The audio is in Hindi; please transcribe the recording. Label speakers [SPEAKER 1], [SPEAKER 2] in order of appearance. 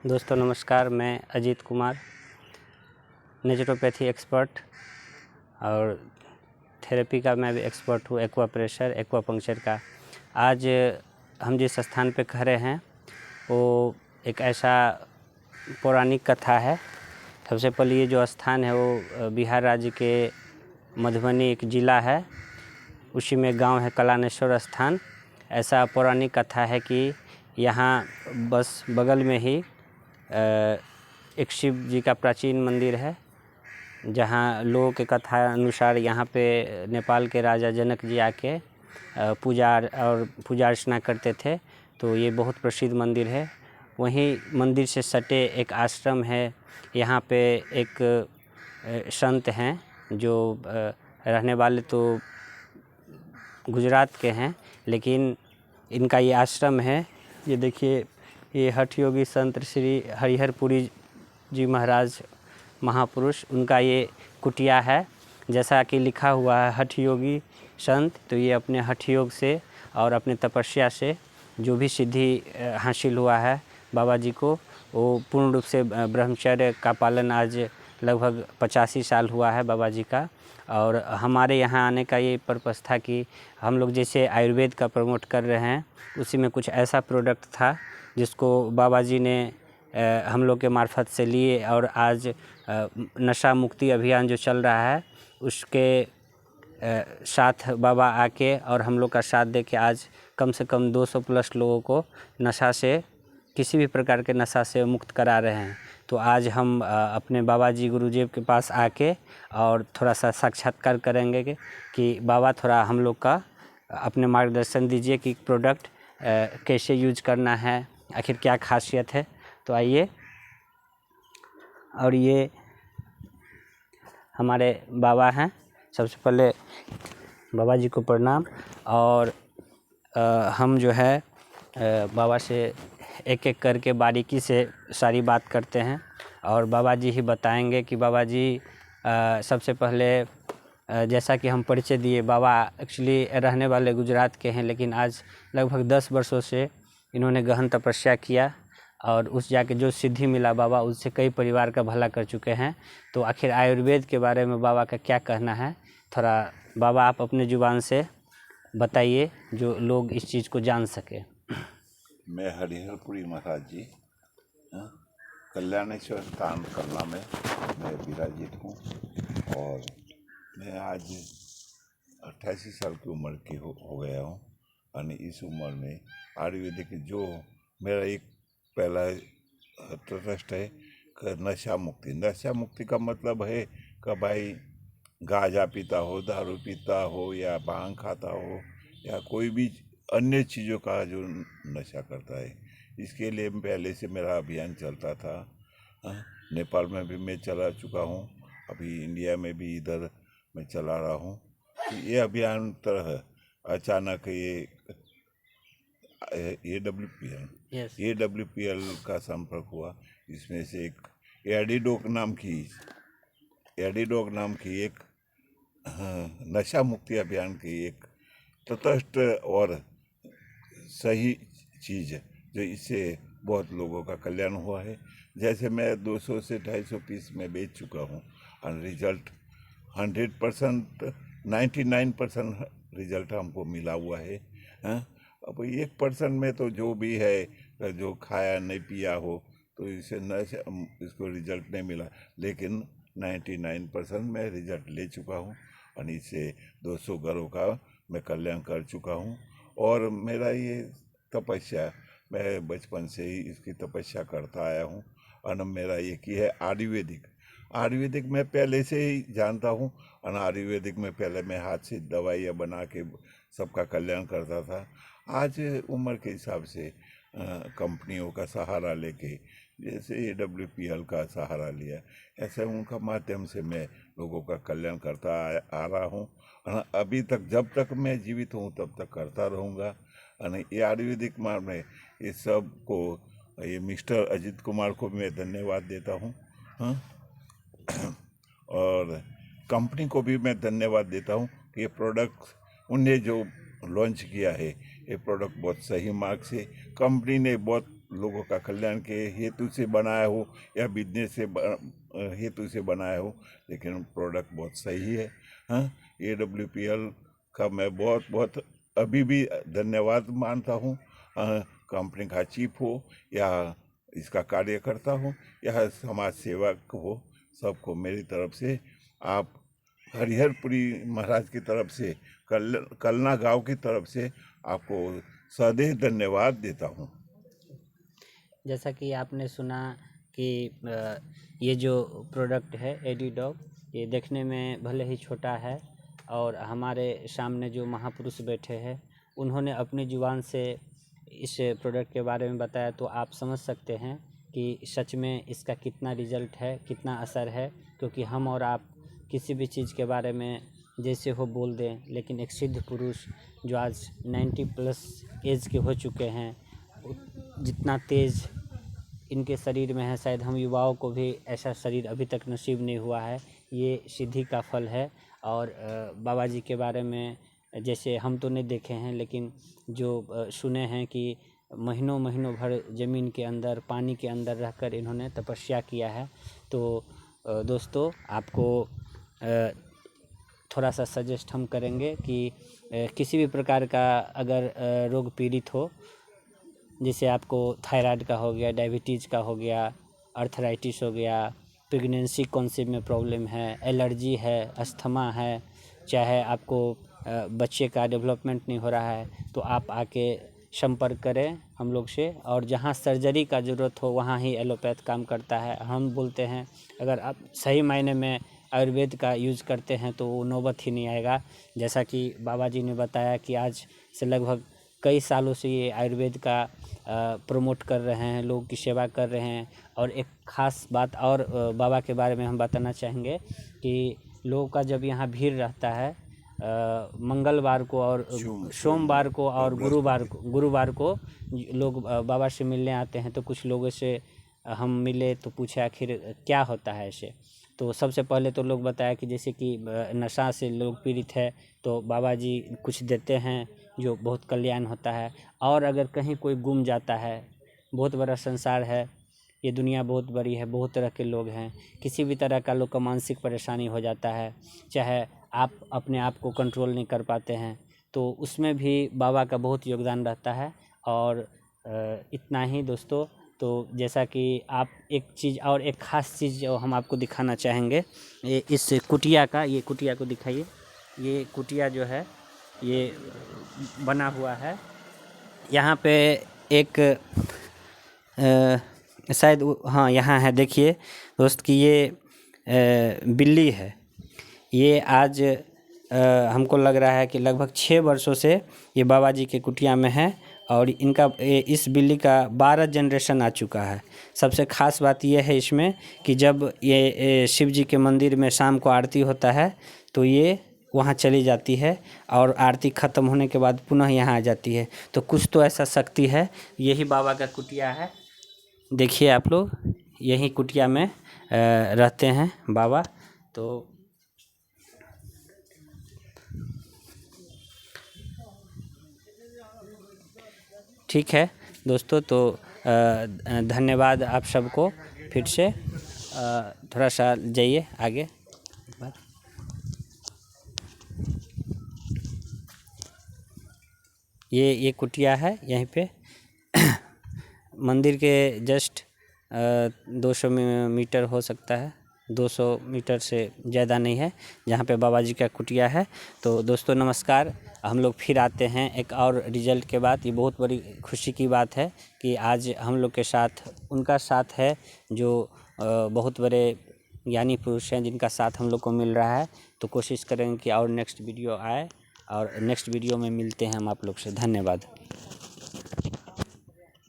[SPEAKER 1] दोस्तों नमस्कार, मैं अजीत कुमार, नेचुरोपैथी एक्सपर्ट और थेरेपी का मैं भी एक्सपर्ट हूँ, एक्वा प्रेशर, एक्वा पंक्चर का। आज हम जिस स्थान पे खड़े हैं वो एक ऐसा पौराणिक कथा है। सबसे पहले ये जो स्थान है वो बिहार राज्य के मधुबनी एक ज़िला है, उसी में गांव है कलानेश्वर स्थान। ऐसा पौराणिक कथा है कि यहाँ बस बगल में ही एक शिव जी का प्राचीन मंदिर है, जहाँ लोगों के कथा अनुसार यहाँ पे नेपाल के राजा जनक जी आके पूजा अर्चना करते थे। तो ये बहुत प्रसिद्ध मंदिर है। वहीं मंदिर से सटे एक आश्रम है। यहाँ पे एक संत हैं जो रहने वाले तो गुजरात के हैं, लेकिन इनका ये आश्रम है। ये देखिए, ये हठ योगी संत श्री हरिहरपुरी जी महाराज महापुरुष, उनका ये कुटिया है। जैसा कि लिखा हुआ है हठ योगी संत, तो ये अपने हठ योग से और अपने तपस्या से जो भी सिद्धि हासिल हुआ है बाबा जी को, वो पूर्ण रूप से ब्रह्मचर्य का पालन आज लगभग 85 साल हुआ है बाबा जी का। और हमारे यहाँ आने का ये पर्पस था कि हम लोग जैसे आयुर्वेद का प्रमोट कर रहे हैं, उसी में कुछ ऐसा प्रोडक्ट था जिसको बाबा जी ने हम लोग के मार्फत से लिए। और आज नशा मुक्ति अभियान जो चल रहा है उसके साथ बाबा आके और हम लोग का साथ दे के आज कम से कम 200 प्लस लोगों को नशा से, किसी भी प्रकार के नशा से मुक्त करा रहे हैं। तो आज हम अपने बाबा जी गुरुजी के पास आके और थोड़ा सा साक्षात्कार करेंगे कि बाबा थोड़ा हम लोग का अपने मार्गदर्शन दीजिए कि प्रोडक्ट कैसे यूज करना है, आखिर क्या खासियत है। तो आइए। और ये हमारे बाबा हैं। सबसे पहले बाबा जी को प्रणाम। और हम जो है बाबा से एक एक करके बारीकी से सारी बात करते हैं और बाबा जी ही बताएंगे कि बाबा जी सबसे पहले जैसा कि हम परिचय दिए, बाबा एक्चुअली रहने वाले गुजरात के हैं, लेकिन आज लगभग 10 वर्षों से इन्होंने गहन तपस्या किया और उस जाके जो सिद्धि मिला बाबा, उससे कई परिवार का भला कर चुके हैं। तो आखिर आयुर्वेद के बारे में बाबा का क्या कहना है, थोड़ा बाबा आप अपने ज़ुबान से बताइए जो लोग इस चीज़ को जान सके।
[SPEAKER 2] मैं हरिहरपुरी महाराज जी, कल्याणेश्वर स्थान कल्ला में मैं विराजित हूँ और मैं आज 88 साल की उम्र की हो गया हूँ। और इस उम्र में आयुर्वेदिक जो मेरा एक पहला ट्रस्ट है नशा मुक्ति। नशा मुक्ति का मतलब है कि भाई गांजा पीता हो, दारू पीता हो या भांग खाता हो या कोई भी अन्य चीज़ों का जो नशा करता है, इसके लिए पहले से मेरा अभियान चलता था। नेपाल में भी मैं चला चुका हूँ, अभी इंडिया में भी इधर मैं चला रहा हूँ। ये अभियान तरह अचानक ये AWPL का संपर्क हुआ। इसमें से एक एडिडोक नाम की एक नशा मुक्ति अभियान की एक तटस्थ और सही चीज़ है, जो इससे बहुत लोगों का कल्याण हुआ है। जैसे मैं 200 से 250 पीस में बेच चुका हूँ और रिजल्ट 100%, 99% रिजल्ट हमको मिला हुआ है। अब 1% में तो जो भी है, जो खाया नहीं पिया हो तो इसको रिजल्ट नहीं मिला, लेकिन 99% मैं रिजल्ट ले चुका हूँ और इससे 200 घरों का मैं कल्याण कर चुका हूँ। और मेरा ये तपस्या, मैं बचपन से ही इसकी तपस्या करता आया हूँ। और मेरा ये की है आयुर्वेदिक मैं पहले से ही जानता हूँ। और आयुर्वेदिक में पहले मैं हाथ से दवाइयाँ बना के सबका कल्याण करता था। आज उम्र के हिसाब से कंपनियों का सहारा लेके, जैसे AWPL का सहारा लिया, ऐसे उनका माध्यम से मैं लोगों का कल्याण करता आ रहा हूँ। अभी तक जब तक मैं जीवित हूँ तब तक करता रहूँगा। ये आयुर्वेदिक मार्ग में ये सब को, ये मिस्टर अजीत कुमार को मैं धन्यवाद देता हूँ। और कंपनी को भी मैं धन्यवाद देता हूँ कि ये प्रोडक्ट उन्हें जो लॉन्च किया है, ये प्रोडक्ट बहुत सही मार्ग से कंपनी ने बहुत लोगों का कल्याण के हेतु से बनाया हो या बिजनेस से हेतु से बनाया हो, लेकिन प्रोडक्ट बहुत सही है। हाँ, AWPL का मैं बहुत बहुत अभी भी धन्यवाद मानता हूँ। कंपनी का चीफ हो या इसका कार्यकर्ता हो या समाज सेवक हो, सबको मेरी तरफ से, आप हरिहरपुरी महाराज की तरफ से, कलना गांव की तरफ से आपको सदैव धन्यवाद देता हूँ।
[SPEAKER 1] जैसा कि आपने सुना कि ये जो प्रोडक्ट है एडीडॉग, ये देखने में भले ही छोटा है और हमारे सामने जो महापुरुष बैठे हैं उन्होंने अपनी जुबान से इस प्रोडक्ट के बारे में बताया, तो आप समझ सकते हैं कि सच में इसका कितना रिजल्ट है, कितना असर है। क्योंकि हम और आप किसी भी चीज़ के बारे में जैसे हो बोल दें, लेकिन एक सिद्ध पुरुष जो आज 90+ एज के हो चुके हैं, जितना तेज़ इनके शरीर में है, शायद हम युवाओं को भी ऐसा शरीर अभी तक नसीब नहीं हुआ है। ये सिद्धि का फल है। और बाबा जी के बारे में जैसे हम तो नहीं देखे हैं, लेकिन जो सुने हैं कि महीनों महीनों भर ज़मीन के अंदर, पानी के अंदर रहकर इन्होंने तपस्या किया है। तो दोस्तों, आपको थोड़ा सा सजेस्ट हम करेंगे कि किसी भी प्रकार का अगर रोग पीड़ित हो, जैसे आपको थायराइड का हो गया, डायबिटीज़ का हो गया, अर्थराइटिस हो गया, प्रेगनेंसी कॉन्सेप्ट में प्रॉब्लम है, एलर्जी है, अस्थमा है, चाहे आपको बच्चे का डेवलपमेंट नहीं हो रहा है, तो आप आके संपर्क करें हम लोग से। और जहाँ सर्जरी का ज़रूरत हो वहाँ ही एलोपैथ काम करता है। हम बोलते हैं अगर आप सही मायने में आयुर्वेद का यूज़ करते हैं तो वो नौबत ही नहीं आएगा। जैसा कि बाबा जी ने बताया कि आज से लगभग कई सालों से ये आयुर्वेद का प्रमोट कर रहे हैं, लोगों की सेवा कर रहे हैं। और एक ख़ास बात और बाबा के बारे में हम बताना चाहेंगे कि लोगों का जब यहाँ भीड़ रहता है मंगलवार को और सोमवार को और गुरुवार को लोग बाबा से मिलने आते हैं। तो कुछ लोगों से हम मिले तो पूछे आखिर क्या होता है ऐसे। तो सबसे पहले तो लोग बताया कि जैसे कि नशा से लोग पीड़ित है तो बाबा जी कुछ देते हैं जो बहुत कल्याण होता है। और अगर कहीं कोई गुम जाता है, बहुत बड़ा संसार है, ये दुनिया बहुत बड़ी है, बहुत तरह के लोग हैं, किसी भी तरह का लोग का मानसिक परेशानी हो जाता है, चाहे आप अपने आप को कंट्रोल नहीं कर पाते हैं, तो उसमें भी बाबा का बहुत योगदान रहता है। और इतना ही दोस्तों। तो जैसा कि आप एक चीज़ और एक ख़ास चीज़ जो हम आपको दिखाना चाहेंगे, ये इस कुटिया का, ये कुटिया को दिखाइए। ये कुटिया जो है ये बना हुआ है। यहाँ पे एक शायद हाँ यहाँ है, देखिए दोस्त कि ये बिल्ली है। ये आज हमको लग रहा है कि लगभग 6 वर्षों से ये बाबा जी के कुटिया में है। और इनका इस बिल्ली का 12 जनरेशन आ चुका है। सबसे ख़ास बात यह है इसमें कि जब ये शिव जी के मंदिर में शाम को आरती होता है तो ये वहाँ चली जाती है और आरती ख़त्म होने के बाद पुनः यहाँ आ जाती है। तो कुछ तो ऐसा शक्ति है। यही बाबा का कुटिया है, देखिए आप लोग, यही कुटिया में रहते हैं बाबा। तो ठीक है दोस्तों, तो धन्यवाद आप सबको फिर से। थोड़ा सा जाइए आगे। ये कुटिया है यहीं पे मंदिर के जस्ट 200 मीटर हो सकता है, 200 मीटर से ज़्यादा नहीं है, जहाँ पे बाबा जी का कुटिया है। तो दोस्तों नमस्कार, हम लोग फिर आते हैं एक और रिज़ल्ट के बाद। ये बहुत बड़ी खुशी की बात है कि आज हम लोग के साथ उनका साथ है जो बहुत बड़े ज्ञानी पुरुष हैं, जिनका साथ हम लोग को मिल रहा है। तो कोशिश करेंगे कि और नेक्स्ट वीडियो आए, और नेक्स्ट वीडियो में मिलते हैं हम आप लोग से। धन्यवाद।